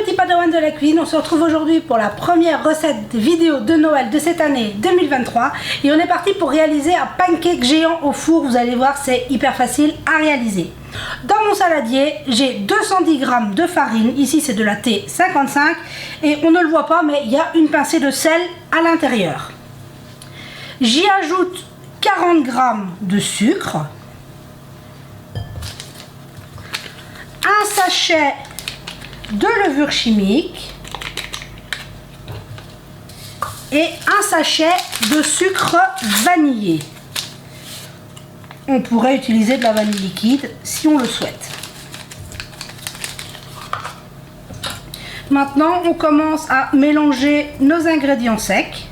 petits padawans de la cuisine, on se retrouve aujourd'hui pour la première recette vidéo de Noël de cette année 2023 et on est parti pour réaliser un pancake géant au four. Vous allez voir, c'est hyper facile à réaliser. Dans mon saladier, j'ai 210 g de farine, ici c'est de la T55 et on ne le voit pas mais il y a une pincée de sel à l'intérieur. J'y ajoute 40 g de sucre, un sachet de levure chimique et un sachet de sucre vanillé. On pourrait utiliser de la vanille liquide si on le souhaite. Maintenant, on commence à mélanger nos ingrédients secs.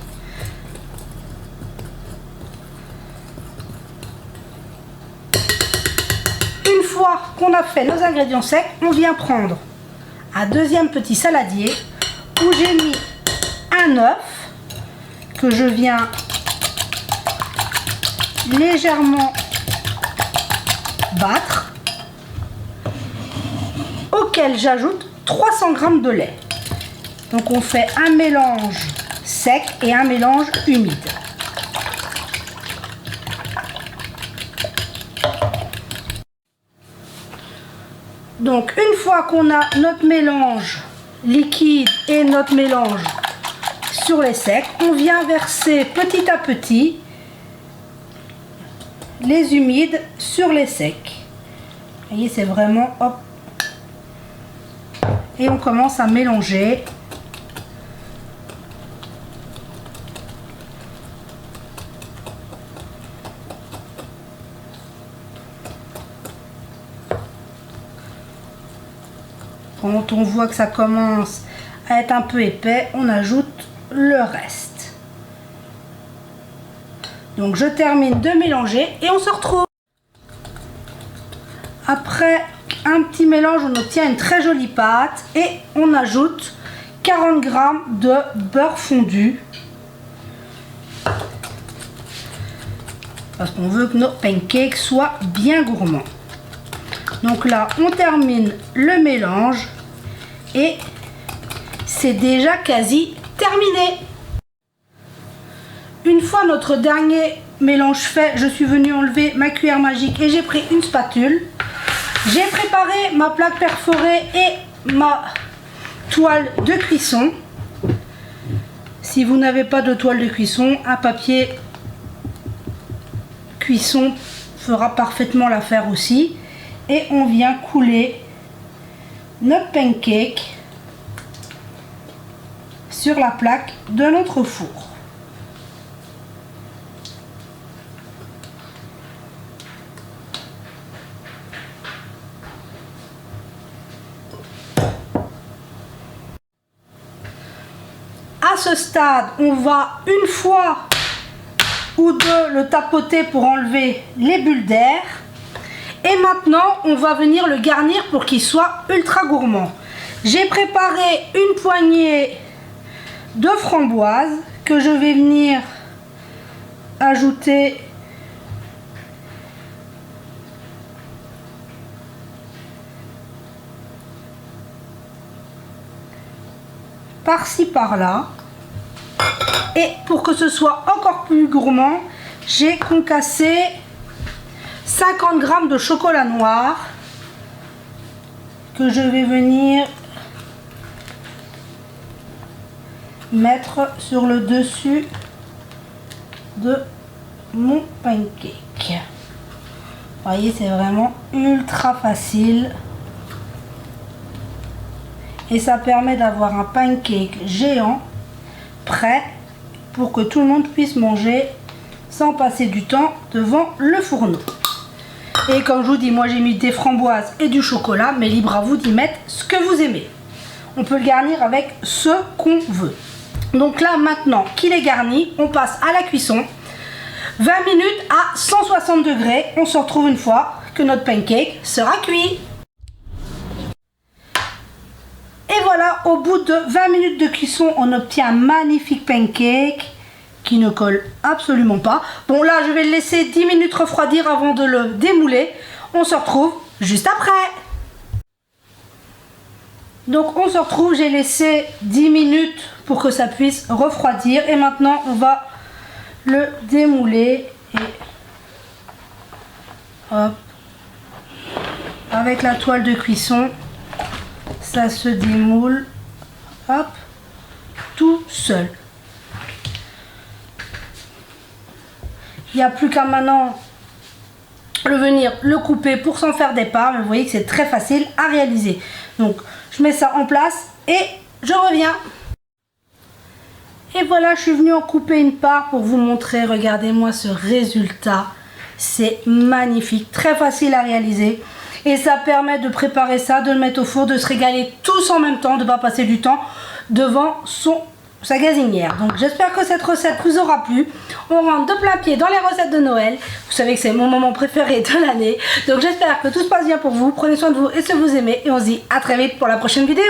Une fois qu'on a fait nos ingrédients secs, on vient prendre un deuxième petit saladier où j'ai mis un œuf que je viens légèrement battre, auquel j'ajoute 300 g de lait. Donc on fait un mélange sec et un mélange humide. Donc une fois qu'on a notre mélange liquide et notre mélange sur les secs, on vient verser petit à petit les humides sur les secs. Vous voyez, c'est vraiment hop. Et on commence à mélanger. Quand on voit que ça commence à être un peu épais, on ajoute le reste. Donc je termine de mélanger et on se retrouve. Après un petit mélange, on obtient une très jolie pâte et on ajoute 40 g de beurre fondu. Parce qu'on veut que nos pancakes soient bien gourmands. Donc là, on termine le mélange et c'est déjà quasi terminé. Une fois notre dernier mélange fait, je suis venue enlever ma cuillère magique et j'ai pris une spatule. J'ai préparé ma plaque perforée et ma toile de cuisson. Si vous n'avez pas de toile de cuisson, un papier cuisson fera parfaitement l'affaire aussi. Et on vient couler notre pancake sur la plaque de notre four. À ce stade, on va une fois ou deux le tapoter pour enlever les bulles d'air. Et maintenant, on va venir le garnir pour qu'il soit ultra gourmand. J'ai préparé une poignée de framboises que je vais venir ajouter par-ci par-là. Et pour que ce soit encore plus gourmand, j'ai concassé 50 g de chocolat noir que je vais venir mettre sur le dessus de mon pancake. Vous voyez, c'est vraiment ultra facile et ça permet d'avoir un pancake géant prêt pour que tout le monde puisse manger sans passer du temps devant le fourneau. Et comme je vous dis, moi j'ai mis des framboises et du chocolat, mais libre à vous d'y mettre ce que vous aimez. On peut le garnir avec ce qu'on veut. Donc là maintenant qu'il est garni, on passe à la cuisson. 20 minutes à 160 degrés. On se retrouve une fois que notre pancake sera cuit. Et voilà, au bout de 20 minutes de cuisson, on obtient un magnifique pancake qui ne colle absolument pas. Bon, là, je vais le laisser 10 minutes refroidir avant de le démouler. On se retrouve juste après. Donc on se retrouve, j'ai laissé 10 minutes pour que ça puisse refroidir. Et maintenant on va le démouler. Et hop. Avec la toile de cuisson, ça se démoule. Hop. Tout seul. Il n'y a plus qu'à maintenant le couper pour s'en faire des parts. Mais vous voyez que c'est très facile à réaliser. Donc je mets ça en place et je reviens. Et voilà, je suis venue en couper une part pour vous montrer. Regardez-moi ce résultat. C'est magnifique, très facile à réaliser. Et ça permet de préparer ça, de le mettre au four, de se régaler tous en même temps, de ne pas passer du temps devant sa gazinière. Donc j'espère que cette recette vous aura plu. On rentre de plein pied dans les recettes de Noël. Vous savez que c'est mon moment préféré de l'année. Donc j'espère que tout se passe bien pour vous. Prenez soin de vous et si vous aimez. Et on se dit à très vite pour la prochaine vidéo.